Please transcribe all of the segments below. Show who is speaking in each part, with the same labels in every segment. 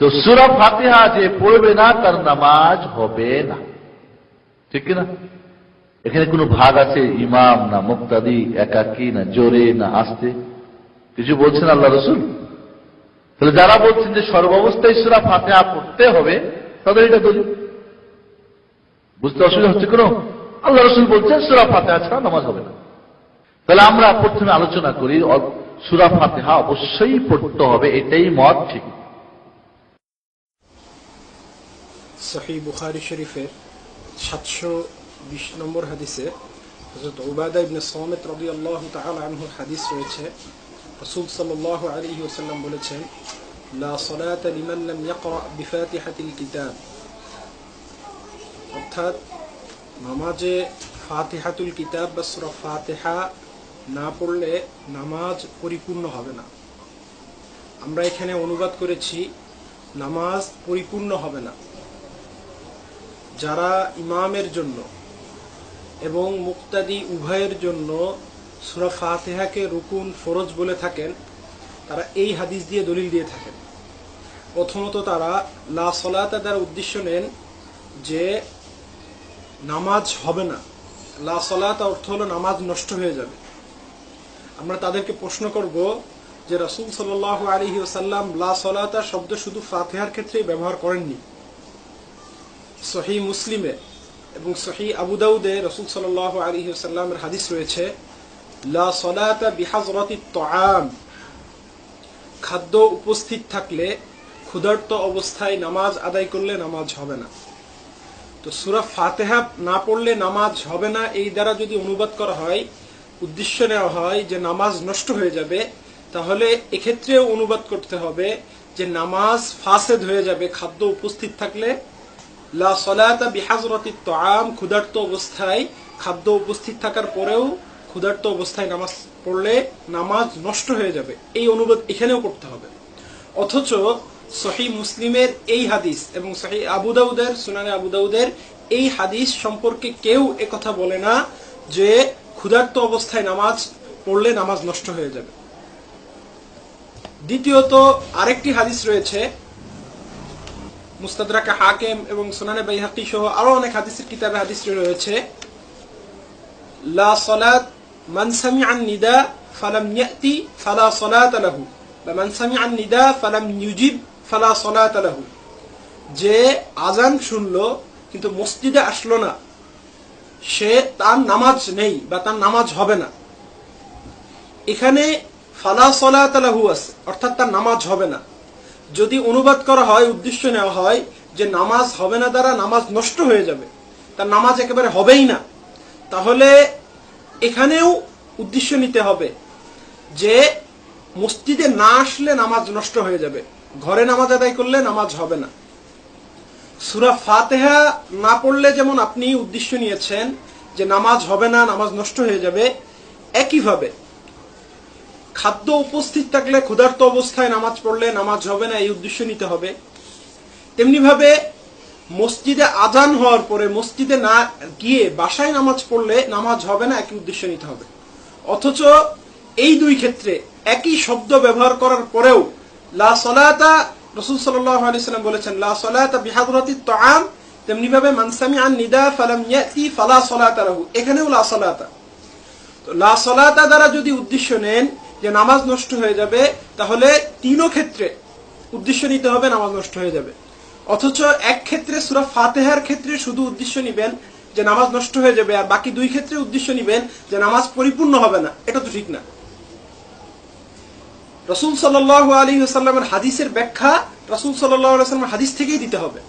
Speaker 1: তো সূরা ফাতিহা যে পড়বে না তার নামাজ হবে না, ঠিক না? এখানে কোনো ভাগ আছে ইমাম না মুক্তাদি, একাকী না জোরে না আস্তে, কিছু বলছেন আল্লাহ রসুল? তাহলে যারা বলছেন যে সর্বাবস্থায় সূরা ফাতিহা পড়তে হবে তাদের এটা দলিল। বুঝতে অসুবিধা হচ্ছে কোনো? আল্লাহ রসুল বলছেন সূরা ফাতিহা ছাড়া নামাজ হবে না। তাহলে আমরা প্রথমে আলোচনা করি সূরা ফাতিহা অবশ্যই পড়তে হবে, এটাই মত ঠিক।
Speaker 2: সহিহ বুখারী শরীফের 720 নম্বর হাদিসে হযরত উবাদা ইবনে সামিত রাদিয়াল্লাহু তাআলা আনহু হাদিস রয়েছে। রাসূল সাল্লাল্লাহু আলাইহি ওয়াসাল্লাম বলেছেন, লা সালাতা লিমান লাম ইয়াকরা বিফাতিহাতিল কিতাব, অর্থাৎ নামাজে ফাতিহাতুল কিতাব বা সূরা ফাতিহা না পড়লে নামাজ পরিপূর্ণ হবে না। আমরা এখানে অনুবাদ করেছি নামাজ পরিপূর্ণ হবে না। যারা ইমামের জন্য এবং মুক্তাদি উভয়ের জন্য সূরা ফাতিহাকে রুকুন ফরজ বলে থাকেন, তারা এই হাদিস দিয়ে দলিল দিয়ে থাকেন। প্রথমত তারা লা সলাতা দ্বারা উদ্দেশ্য নেন যে নামাজ হবে না। লা সলাতা অর্থ হলো নামাজ নষ্ট হয়ে যাবে। আমরা তাদেরকে প্রশ্ন করব যে রাসূল সাল্লাল্লাহু আলাইহি ওয়াসাল্লাম লা সলাতা শব্দ শুধু ফাতিহার ক্ষেত্রেই ব্যবহার করেননি। সহিহ মুসলিমে এবং সহিহ আবু দাউদে রাসূল সাল্লাল্লাহু আলাইহি ওয়াসাল্লামের হাদিস রয়েছে, লা সলাতা বিহাজরাতিত তাআম, খাদ্য উপস্থিত থাকলে ক্ষুধার্ত অবস্থায় নামাজ আদায় করলে নামাজ হবে না। তো সূরা ফাতিহা না পড়লে নামাজ হবে না, এই দ্বারা যদি অনুবাদ করা হয়, উদ্দেশ্য নেওয়া হয় যে নামাজ নষ্ট হয়ে যাবে, তাহলে এক্ষেত্রেও অনুবাদ করতে হবে যে নামাজ ফাসেদ হয়ে যাবে খাদ্য উপস্থিত থাকলে। লা সলাতা বিহাজরাতিত তাআম, ক্ষুধার্ত অবস্থায় খাদ্য উপস্থিত থাকার পরেও ক্ষুধার্ত অবস্থায় নামাজ পড়লে নামাজ নষ্ট হয়ে যাবে, এই অনুবাদ এখানেও করতে হবে। অথচ সহিহ মুসলিমের এই হাদিস এবং সহিহ আবু দাউদের সুনানে আবু দাউদের এই হাদিস সম্পর্কে কেউ একথা বলে না যে ক্ষুধার্ত অবস্থায় নামাজ পড়লে নামাজ নষ্ট হয়ে যাবে। দ্বিতীয়ত আরেকটি হাদিস রয়েছে মুস্তাদরাকে হাকিম এবং সুনানে বাইহাকি সহ আরো অনেক হাদিসের কিতাবে হাদিস রয়েছে, লা সালাত মান সামিআন নিদা ফালাম ইয়াতি ফালা সালাতা লাহু বা মান সামিআন নিদা ফালাম ইউজিব ফালা সালাতা লাহু, যে আযান শুনলো কিন্তু মসজিদে আসলো না, সে তার নামাজ নেই বা তার নামাজ হবে না। এখানে ফালা সালাতা লাহু আছে, অর্থাৎ তার নামাজ হবে না। যদি অনুবাদ করা হয়, উদ্দেশ্য নেওয়া হয় যে নামাজ হবে না দ্বারা নামাজ নষ্ট হয়ে যাবে, তার নামাজ একেবারে হবেই না, তাহলে এখানেও উদ্দেশ্য নিতে হবে যে মসজিদে না আসলে নামাজ নষ্ট হয়ে যাবে, ঘরে নামাজ আদায় করলে নামাজ হবে না। সূরা ফাতিহা না পড়লে যেমন আপনি উদ্দেশ্য নিয়েছেন যে নামাজ হবে না, নামাজ নষ্ট হয়ে যাবে, একইভাবে খাদ্য উপস্থিত থাকলে ক্ষুধার্ত অবস্থায় নামাজ পড়লে নামাজ হবে না, এই উদ্দেশ্য নিতে হবে। তেমনি ভাবে মসজিদে আজান হওয়ার পরে মসজিদে না গিয়ে বাসায় নামাজ পড়লে নামাজ হবে না, একই উদ্দেশ্য নিতে হবে। অথচ এই দুই ক্ষেত্রে একই শব্দ ব্যবহার করার পরেও লা সলাতা, রাসূল সাল্লাল্লাহু আলাইহি ওয়াসাল্লাম বলেছেন লা সলাতা বিহাদরাতিত তাআম, তেমনি ভাবে মান সামিআন নিদা ফালাম ইয়াতি ফালা সলাতা লাহু, এখানেও লা সলাতা। তো লা সলাতা দ্বারা যদি উদ্দেশ্য নেন যে নামাজ নষ্ট হয়ে যাবে, তাহলে তিনও ক্ষেত্রে উদ্দেশ্য নিতে হবে নামাজ নষ্ট হয়ে যাবে। অথচ এক ক্ষেত্রে সূরা ফাতিহার ক্ষেত্রে শুধু উদ্দেশ্য নিবেন যে নামাজ নষ্ট হয়ে যাবে, আর বাকি দুই ক্ষেত্রে উদ্দেশ্য নিবেন যে নামাজ পরিপূর্ণ হবে না, এটা তো ঠিক না। রাসূল সাল্লাল্লাহু আলাইহি ওয়াসাল্লামের হাদিসের ব্যাখ্যা রাসূল সাল্লাল্লাহু আলাইহি ওয়াসাল্লামের হাদিস থেকেই দিতে হবে।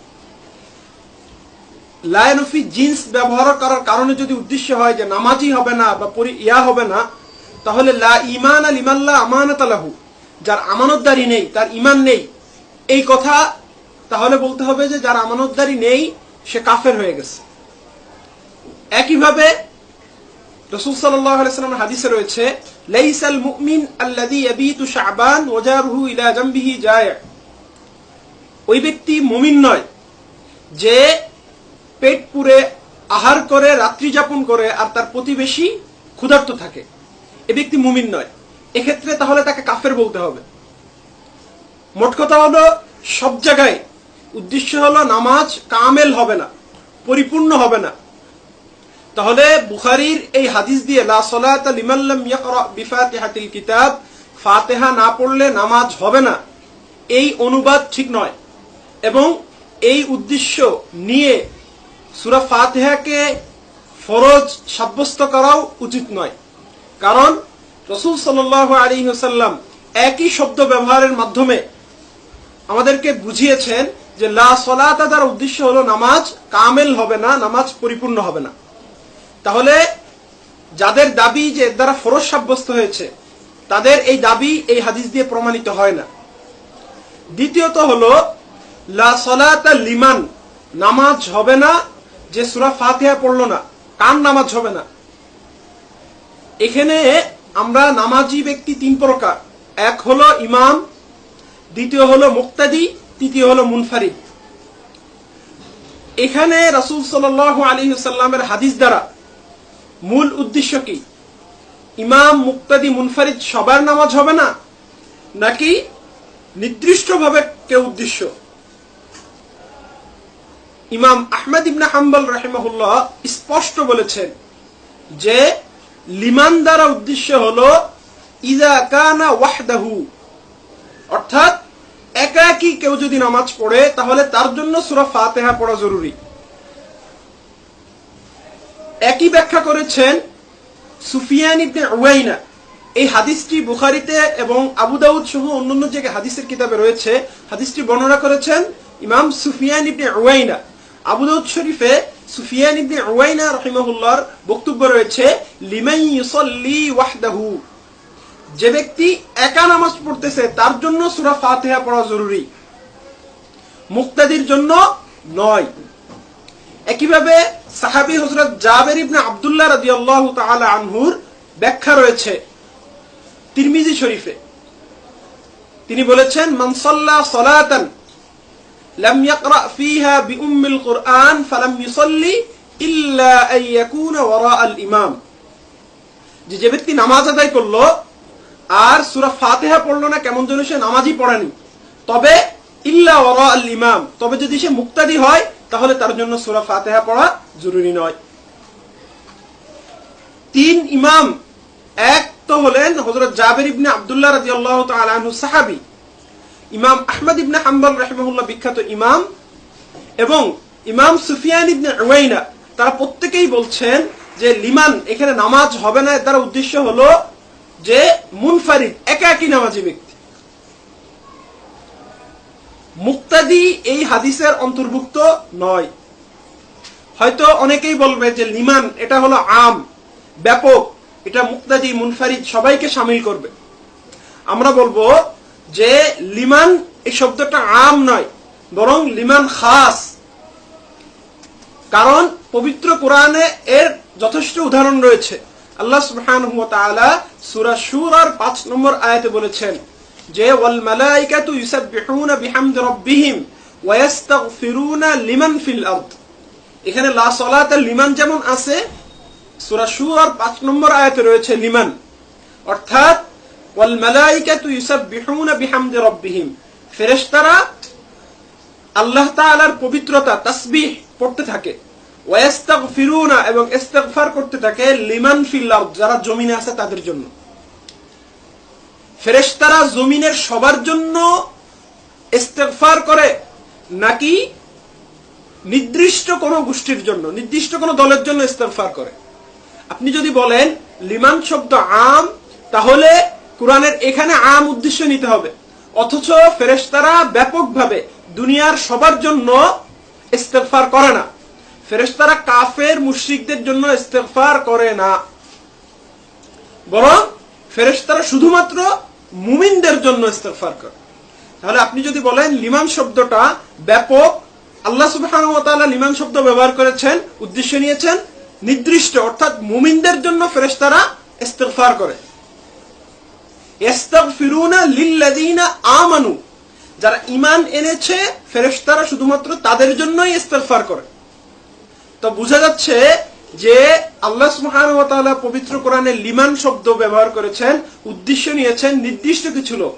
Speaker 2: লায়নফি জিন্স ব্যবহার করার কারণে যদি উদ্দেশ্য হয় যে নামাজই হবে না বা হবে না, তাহলে লা ঈমান লিমান লা আমানাতা লাহু, যার আমানতদারি নেই তার ঈমান নেই, এই কথা তাহলে বলতে হবে যে যার আমানতদারি নেই সে কাফের হয়ে গেছে। একইভাবে রাসূল সাল্লাল্লাহু আলাইহি ওয়াসাল্লামের হাদিসে রয়েছে, লাইসাল মুমিন আল্লাযী ইয়াবিতু শাবান ওয়া জারুহু ইলা জামবিহি জায়', ওই ব্যক্তি মুমিন নয় যে পেট পুরে আহার করে রাত্রি যাপন করে আর তার প্রতিবেশী ক্ষুধার্ত থাকে, এ ব্যক্তি মুমিন নয়। এক্ষেত্রে তাহলে তাকে কাফের বলতে হবে। মোট কথা হলো সব জায়গায় উদ্দেশ্য হলো নামাজ কামেল হবে না, পরিপূর্ণ হবে না। তাহলে বুখারীর এই হাদিস দিয়ে লা সালাতা লিমান লাম ইয়াকরা বিফাতিহাতিল কিতাব, ফাতিহা না পড়লে নামাজ হবে না, এই অনুবাদ ঠিক নয়। এবং এই উদ্দেশ্য নিয়ে সূরা ফাতিহাকে ফরজ সাব্যস্ত করাও উচিত নয়। কারণ রাসূল সাল্লাল্লাহু আলাইহি ওয়াসাল্লাম একই শব্দ ব্যবহারের মাধ্যমে আমাদেরকে বুঝিয়েছেন যে লা সালাতা দ্বারা উদ্দেশ্য হলো নামাজ কামেল হবে না, নামাজ পরিপূর্ণ হবে না। তাহলে যাদের দাবি যে এর দ্বারা ফরজ সাব্যস্ত হয়েছে, তাদের এই দাবি এই হাদিস দিয়ে প্রমাণিত হয় না। দ্বিতীয়ত হলো লা সালাতা লিমান, নামাজ হবে না যে সূরা ফাতিহা পড়লো না, কার নামাজ হবে না? এখানে আমরা নামাজি ব্যক্তি তিন প্রকার, এক হলো ইমাম, দ্বিতীয় হলো মুক্তাদি, তৃতীয় হলো মুনফারিদ। এখানে রাসূল সাল্লাল্লাহু আলাইহি ওয়াসাল্লামের হাদিস দ্বারা মূল উদ্দেশ্য কি? ইমাম, মুক্তাদি, মুনফারিদ সবার নামাজ হবে না, নাকি নির্দিষ্টভাবে কেউ উদ্দেশ্য? ইমাম আহমদ ইবনে হাম্বল রাহিমাহুল্লাহ স্পষ্ট বলেছেন যে লিমান দ্বারা উদ্দেশ্য হলো ইযা কানা ওয়াহদাহু, অর্থাৎ একাকী কেউ যদি নামাজ পড়ে তাহলে তার জন্য সূরা ফাতিহা পড়া জরুরি। একই ব্যাখ্যা করেছেন সুফিয়ান ইবনে উয়াইনা। এই হাদিসটি বুখারীতে এবং আবু দাউদ সহ অন্যান্য জায়গায় হাদিসের কিতাবে রয়েছে। হাদিসটি বর্ণনা করেছেন ইমাম সুফিয়ান ইবনে উয়াইনা। আবু দাউদ শরীফে সুফিয়ান ইবনে উয়াইনা রাহিমাহুল্লাহর বক্তব্য রয়েছে লিমান ইউসাল্লি ওয়াহদাহু, যে ব্যক্তি একা নামাজ পড়তেছে তার জন্য সূরা ফাতিহা পড়া জরুরি, মুক্তাদির জন্য নয়। একইভাবে সাহাবী হযরত জাবের ইবনে আব্দুল্লাহ রাদিয়াল্লাহু তাআলা আনহুর ব্যাখ্যা রয়েছে তিরমিজি শরীফে। তিনি বলেছেন মান সাল্লা সালাতান লাম ইয়াকরা ফিহা বিউম্মিল কুরআন ফালাম ইউসাল্লি ইল্লা আন ইয়াকুনা ওয়ারাআল ইমাম, যে ব্যক্তি নামাজ আদায় করলো আর সূরা ফাতিহা পড়লো না, কেমন যেন সে নামাজই পড়েনি, তবে ইল্লা ওয়ারাআল ইমাম, তবে যদি সে মুক্তাদি হয় তাহলে তার জন্য সূরা ফাতিহা পড়া জরুরি নয়। তিন ইমাম, এক তো হলেন হযরত জাবের ইবনে আব্দুল্লাহ রাদিয়াল্লাহু তাআলা আনহু সাহাবী, ইমাম আহমদ ইবনে হাম্বল রাহিমাহুল্লাহ বিখ্যাত ইমাম, এবং ইমাম সুফিয়ান ইবনে উয়াইনা, তারা প্রত্যেকেই বলছেন যে লিমান এখানে নামাজ হবে না, এর দ্বারা উদ্দেশ্য হলো যে মুনফারিদ, একাকী নামাজি ব্যক্তি। মুক্তাদি এই হাদিসের অন্তর্ভুক্ত নয়। হয়তো অনেকেই বলবে যে লিমান এটা হলো আম, ব্যাপক, এটা মুক্তাদি, মুনফারিদ সবাইকে শামিল করবে। আমরা বলবো যে লিমান এই শব্দটা আম নয়, বরং লিমান খাস। কারণ পবিত্র কোরআনে এর যথেষ্ট উদাহরণ রয়েছে। আল্লাহ সুবহানাহু ওয়া তাআলা সূরা শুরার ৫ নম্বর আয়াতে বলেছেন যে ওয়াল মালাইকাতু ইউসাব্বিহুনা বিহামদি রাব্বিহিম ওয়া ইস্তাগফিরুনা লিমান ফিল আরদ। এখানে লা সালাতা লিমান যেমন আছে, সূরা শুরার ৫ নম্বর আয়াতে রয়েছে লিমান, অর্থাৎ ওয়াল মালাইকাতু ইউসাব্বিহুনা বিহামদি রাব্বিহিম, ফেরেশতারা আল্লাহ তাআলার পবিত্রতা তাসবিহ পড়তে থাকে, ওয়া ইস্তাগফিরুনা এবং ইস্তিগফার করতে থাকে লিমান ফিল আরদ, যারা জমিনে আছে তাদের জন্য। ফেরেশতারা জমিনের সবার জন্য ইস্তিগফার করে নাকি নির্দিষ্ট কোনো গোষ্ঠীর জন্য, নির্দিষ্ট কোনো দলের জন্য ইস্তিগফার করে? আপনি যদি বলেন লিমান শব্দ আম, তাহলে কোরআনের এখানে আম উদ্দেশ্য নিতে হবে, অথচ ফেরেশতারা ব্যাপকভাবে দুনিয়ার সবার জন্য ইস্তিগফার করে না। ফেরেশতারা কাফের মুশরিকদের জন্য ইস্তিগফার করে না, বরং ফেরেশতারা শুধুমাত্র মুমিনদের জন্য ইস্তিগফার করে। তাহলে আপনি যদি বলেন লিমান শব্দটা ব্যাপক, আল্লাহ সুবহানাহু ওয়া তাআলা লিমান শব্দ ব্যবহার করেছেন, উদ্দেশ্য নিয়েছেন নির্দিষ্ট, অর্থাৎ মুমিনদের জন্য ফেরেশতারা ইস্তিগফার করে। ইস্তাগফিরুনা লিল্লাযিনা আমানু, যারা ঈমান এনেছে ফেরেশতারা শুধুমাত্র তাদের জন্যই ইস্তিগফার করে। তো বোঝা যাচ্ছে যে আল্লাহ সুবহানাহু ওয়া তাআলা পবিত্র কোরআনে লিমান শব্দ ব্যবহার করেছেন, উদ্দেশ্য নিয়েছেন নির্দিষ্ট কিছু লোক,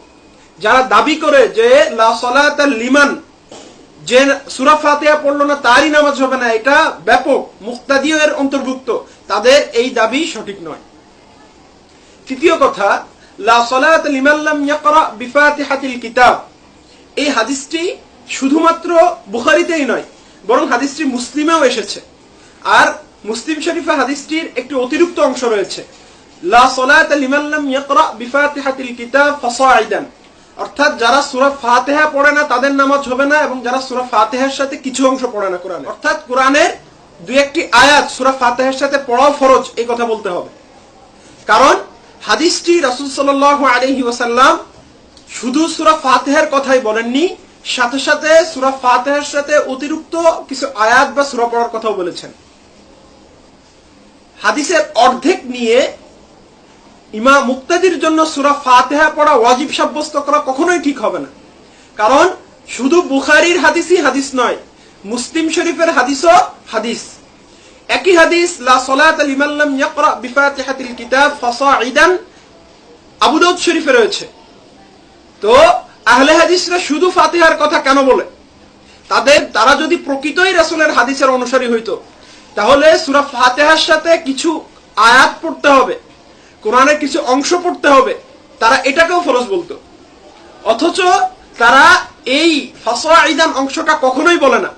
Speaker 2: যারা দাবি করে যে লা সালাতা লিমান, যে সূরা ফাতিহা পড়লো না তারই নামাজ হবে না, এটা ব্যাপক, মুক্তাদিও এর অন্তর্ভুক্ত, তাদের এই দাবি সঠিক নয়। তৃতীয় কথা, লা সালাতা লিমান লাম ইয়াকরা বিফাতিহাতিল কিতাব, এই হাদিসটি শুধুমাত্র বুখারীতেই নয়, বরং হাদিসটি মুসলিমেও এসেছে। আর মুসলিম শরীফে হাদিসটির একটি অতিরিক্ত অংশ রয়েছে, লা সালাতা লিমান লাম ইয়াকরা বিফাতিহাতিল কিতাব ফাসাইদান, অর্থাৎ যারা সূরা ফাতিহা পড়ে না তাদের নামাজ হবে না, এবং যারা সূরা ফাতিহার সাথে কিছু অংশ পড়ে না কোরআনে, অর্থাৎ কোরআনের দুই একটি আয়াত সূরা ফাতিহার সাথে পড়াও ফরজ, এই কথা বলতে হবে। কারণ হাদিসটি রাসূল সাল্লাল্লাহু আলাইহি ওয়াসাল্লাম শুধু সূরা ফাতিহার কথাই বলেননি, সাথে সাথে সূরা ফাতিহার সাথে অতিরিক্ত কিছু আয়াত বা সূরা পড়ার কথাও বলেছেন। হাদিসের অর্ধেক নিয়ে ইমাম মুক্তাদির জন্য সূরা ফাতিহা পড়া ওয়াজিব সাব্যস্ত করা কখনোই ঠিক হবে না। কারণ শুধু বুখারীর হাদিসই হাদিস নয়, মুসলিম শরীফের হাদিসও হাদিস। একই হাদিস লা সালাতা লিমান লাম ইয়াকরা বিফাতিহাতিল কিতাব ফাসাইদান আবু দাউদ শরীফে রয়েছে। তো আহলে হাদিসরা শুধু ফাতিহার কথা কেন বলে? তারা যদি প্রকৃতই রাসূলের হাদিসের অনুসারী হইতো, তাহলে সূরা ফাতিহার সাথে কিছু আয়াত পড়তে হবে, কোরআনের কিছু অংশ পড়তে হবে, তারা এটাকেও ফরজ বলতো। অথচ তারা এই ফাসাইদান অংশটা কখনোই বলে না।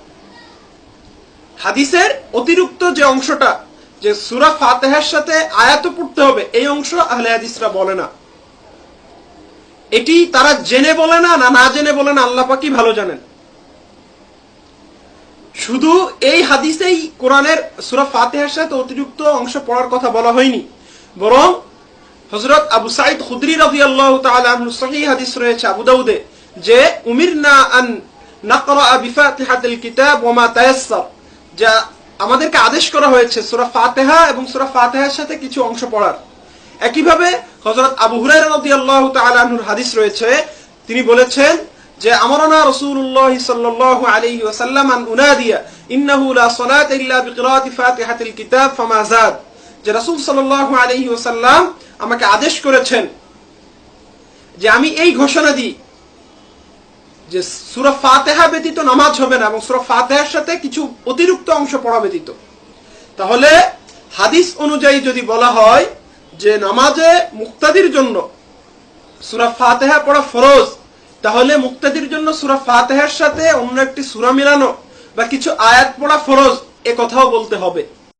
Speaker 2: হাদিসের অতিরিক্ত যে অংশটা, যে সূরা ফাতিহার সাথে আয়াত পড়তে হবে, এই অংশ আহলে হাদিসরা বলে না। এটি তারা জেনে বলে না, না জেনে বলে না, আল্লাহ পাকই ভালো জানেন। শুধু এই হাদিসেই কোরআনের সূরা ফাতিহার সাথে অতিরিক্ত অংশ পড়ার কথা বলা হয়নি, বরং হযরত আবু সাঈদ খুদরি রাদিয়াল্লাহু তাআলা আনহু সহিহ হাদিস রয়েছে আবু দাউদে, যে উমিরনা আন নাকরা বিফাতিহাতিল কিতাব ওয়া মা তায়াসসার, যা আমাদেরকে আদেশ করা হয়েছে সূরা ফাতিহা এবং সূরা ফাতিহার সাথে কিছু অংশ পড়ার। একইভাবে হযরত আবু হুরায়রা রাদিয়াল্লাহু তাআলা আনহুর হাদিস রয়েছে, তিনি বলেছেন যে আমারানা রাসূলুল্লাহ সাল্লাল্লাহু আলাইহি ওয়াসাল্লাম আন উনাদিয়া ইন্নাহু লা সালাতা ইল্লা বিকিরাআতি ফাতিহাতিল কিতাব ফামা যাদ, যে রাসূল সাল্লাল্লাহু আলাইহি ওয়াসাল্লাম আমাকে আদেশ করেছেন যে আমি এই ঘোষণা দিই যে সূরা ফাতিহা ব্যতীত নামাজ হবে না, এবং সূরা ফাতিহার সাথে কিছু অতিরিক্ত অংশ পড়া ব্যতীত। তাহলে হাদিস অনুযায়ী যদি বলা হয় যে নামাজে মুক্তাদির জন্য সূরা ফাতিহা পড়া ফরজ, তাহলে মুক্তাদির জন্য সূরা ফাতিহার সাথে অন্য একটি সূরা মিলানো বা কিছু আয়াত পড়া ফরজ, এ কথাও বলতে হবে।